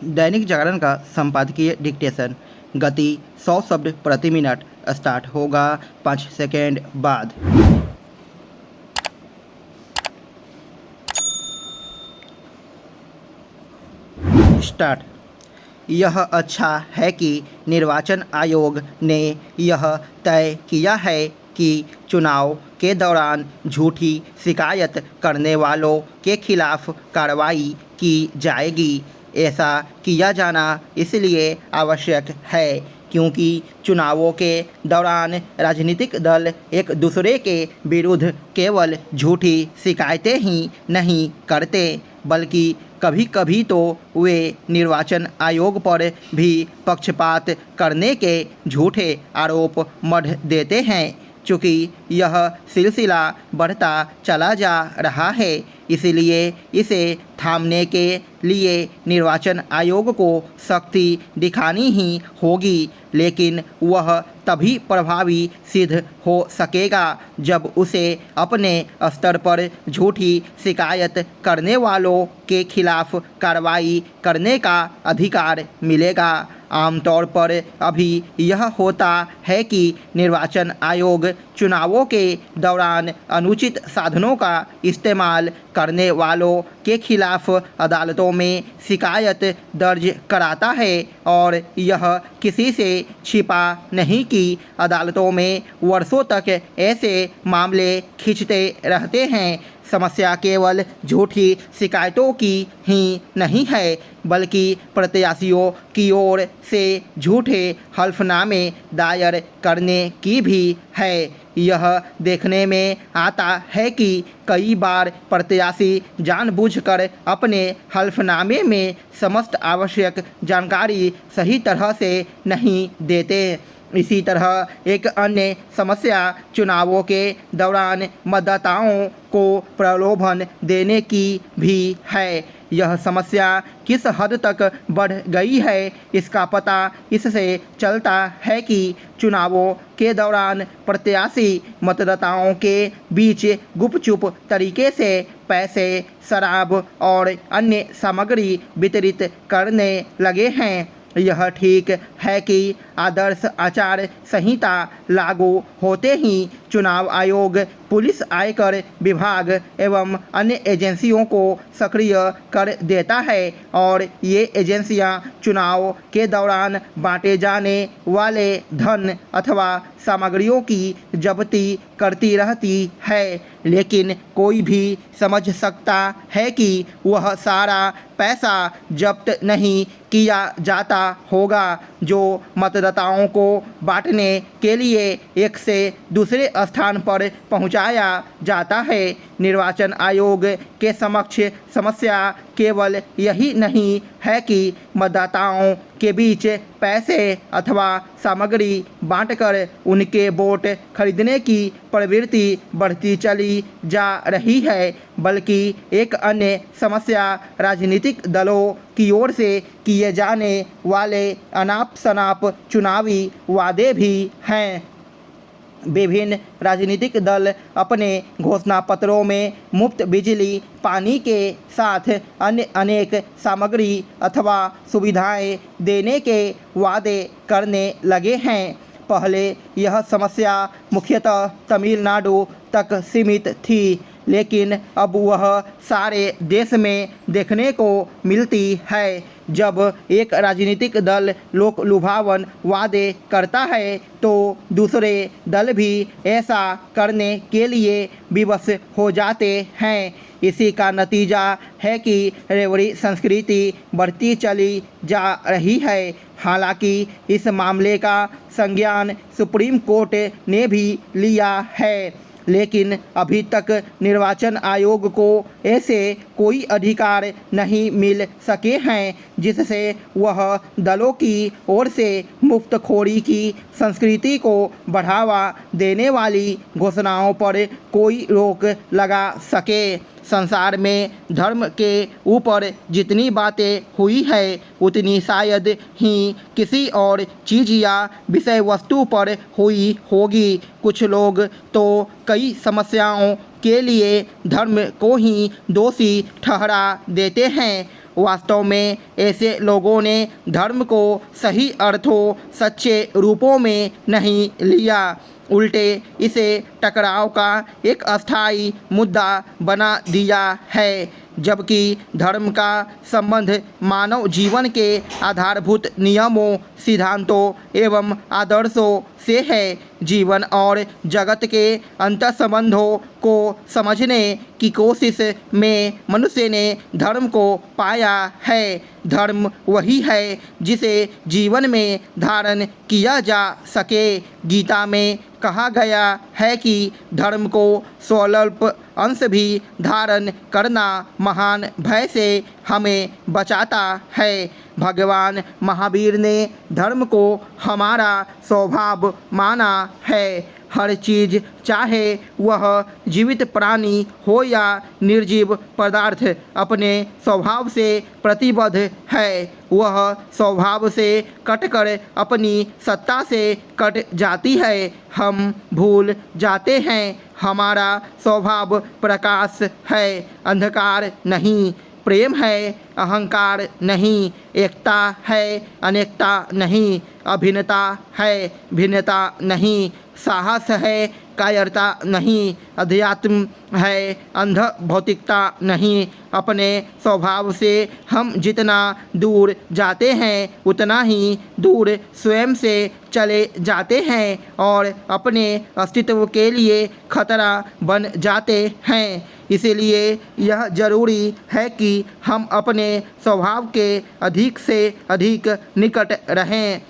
दैनिक जागरण का संपादकीय डिक्टेशन। गति 100 शब्द प्रति मिनट। स्टार्ट होगा 5 सेकेंड बाद। स्टार्ट। यह अच्छा है कि निर्वाचन आयोग ने यह तय किया है कि चुनाव के दौरान झूठी शिकायत करने वालों के खिलाफ कार्रवाई की जाएगी। ऐसा किया जाना इसलिए आवश्यक है क्योंकि चुनावों के दौरान राजनीतिक दल एक दूसरे के विरुद्ध केवल झूठी शिकायतें ही नहीं करते बल्कि कभी कभी तो वे निर्वाचन आयोग पर भी पक्षपात करने के झूठे आरोप मढ़ देते हैं। चूँकि यह सिलसिला बढ़ता चला जा रहा है इसलिए इसे थामने के लिए निर्वाचन आयोग को सख्ती दिखानी ही होगी, लेकिन वह तभी प्रभावी सिद्ध हो सकेगा जब उसे अपने स्तर पर झूठी शिकायत करने वालों के खिलाफ कार्रवाई करने का अधिकार मिलेगा। आमतौर पर अभी यह होता है कि निर्वाचन आयोग चुनावों के दौरान अनुचित साधनों का इस्तेमाल करने वालों के खिलाफ अदालतों में शिकायत दर्ज कराता है और यह किसी से छिपा नहीं कि अदालतों में वर्षों तक ऐसे मामले खींचते रहते हैं। समस्या केवल झूठी शिकायतों की ही नहीं है बल्कि प्रत्याशियों की ओर से झूठे हल्फनामे दायर करने की भी है। यह देखने में आता है कि कई बार प्रत्याशी जानबूझकर अपने हल्फनामे में समस्त आवश्यक जानकारी सही तरह से नहीं देते। इसी तरह एक अन्य समस्या चुनावों के दौरान मतदाताओं को प्रलोभन देने की भी है। यह समस्या किस हद तक बढ़ गई है इसका पता इससे चलता है कि चुनावों के दौरान प्रत्याशी मतदाताओं के बीच गुपचुप तरीके से पैसे, शराब और अन्य सामग्री वितरित करने लगे हैं। यह ठीक है कि आदर्श आचार संहिता लागू होते ही चुनाव आयोग पुलिस, आयकर विभाग एवं अन्य एजेंसियों को सक्रिय कर देता है और ये एजेंसियां चुनाव के दौरान बांटे जाने वाले धन अथवा सामग्रियों की जब्ती करती रहती है। लेकिन कोई भी समझ सकता है कि वह सारा पैसा जब्त नहीं किया जाता होगा जो मतदाताओं को बांटने के लिए एक से दूसरे स्थान पर पहुंचाया जाता है। निर्वाचन आयोग के समक्ष समस्या केवल यही नहीं है कि मतदाताओं के बीच पैसे अथवा सामग्री बांटकर उनके वोट खरीदने की प्रवृत्ति बढ़ती चली जा रही है, बल्कि एक अन्य समस्या राजनीतिक दलों की ओर से किए जाने वाले अनाप शनाप चुनावी वादे भी हैं। विभिन्न राजनीतिक दल अपने घोषणा पत्रों में मुफ्त बिजली, पानी के साथ अन्य अनेक सामग्री अथवा सुविधाएं देने के वादे करने लगे हैं। पहले यह समस्या मुख्यतः तमिलनाडु तक सीमित थी, लेकिन अब वह सारे देश में देखने को मिलती है। जब एक राजनीतिक दल लोक लुभावन वादे करता है तो दूसरे दल भी ऐसा करने के लिए विवश हो जाते हैं। इसी का नतीजा है कि रेवड़ी संस्कृति बढ़ती चली जा रही है। हालांकि इस मामले का संज्ञान सुप्रीम कोर्ट ने भी लिया है, लेकिन अभी तक निर्वाचन आयोग को ऐसे कोई अधिकार नहीं मिल सके हैं जिससे वह दलों की ओर से मुफ्तखोरी की संस्कृति को बढ़ावा देने वाली घोषणाओं पर कोई रोक लगा सके। संसार में धर्म के ऊपर जितनी बातें हुई है उतनी शायद ही किसी और चीज़ या विषय वस्तु पर हुई होगी। कुछ लोग तो कई समस्याओं के लिए धर्म को ही दोषी ठहरा देते हैं। वास्तव में ऐसे लोगों ने धर्म को सही अर्थों सच्चे रूपों में नहीं लिया, उल्टे इसे टकराव का एक अस्थायी मुद्दा बना दिया है। जबकि धर्म का संबंध मानव जीवन के आधारभूत नियमों, सिद्धांतों एवं आदर्शों से है। जीवन और जगत के अंतर्संबंधों को समझने की कोशिश में मनुष्य ने धर्म को पाया है। धर्म वही है जिसे जीवन में धारण किया जा सके। गीता में कहा गया है कि धर्म को स्वल्प अंश भी धारण करना महान भय से हमें बचाता है। भगवान महावीर ने धर्म को हमारा स्वभाव माना है। हर चीज़, चाहे वह जीवित प्राणी हो या निर्जीव पदार्थ, अपने स्वभाव से प्रतिबद्ध है। वह स्वभाव से कटकर अपनी सत्ता से कट जाती है। हम भूल जाते हैं हमारा स्वभाव प्रकाश है, अंधकार नहीं। प्रेम है, अहंकार नहीं। एकता है, अनेकता नहीं। अभिन्नता है, भिन्नता नहीं। साहस है, कायरता नहीं। अध्यात्म है, अंध भौतिकता नहीं। अपने स्वभाव से हम जितना दूर जाते हैं उतना ही दूर स्वयं से चले जाते हैं और अपने अस्तित्व के लिए खतरा बन जाते हैं। इसीलिए यह जरूरी है कि हम अपने स्वभाव के अधिक से अधिक निकट रहें।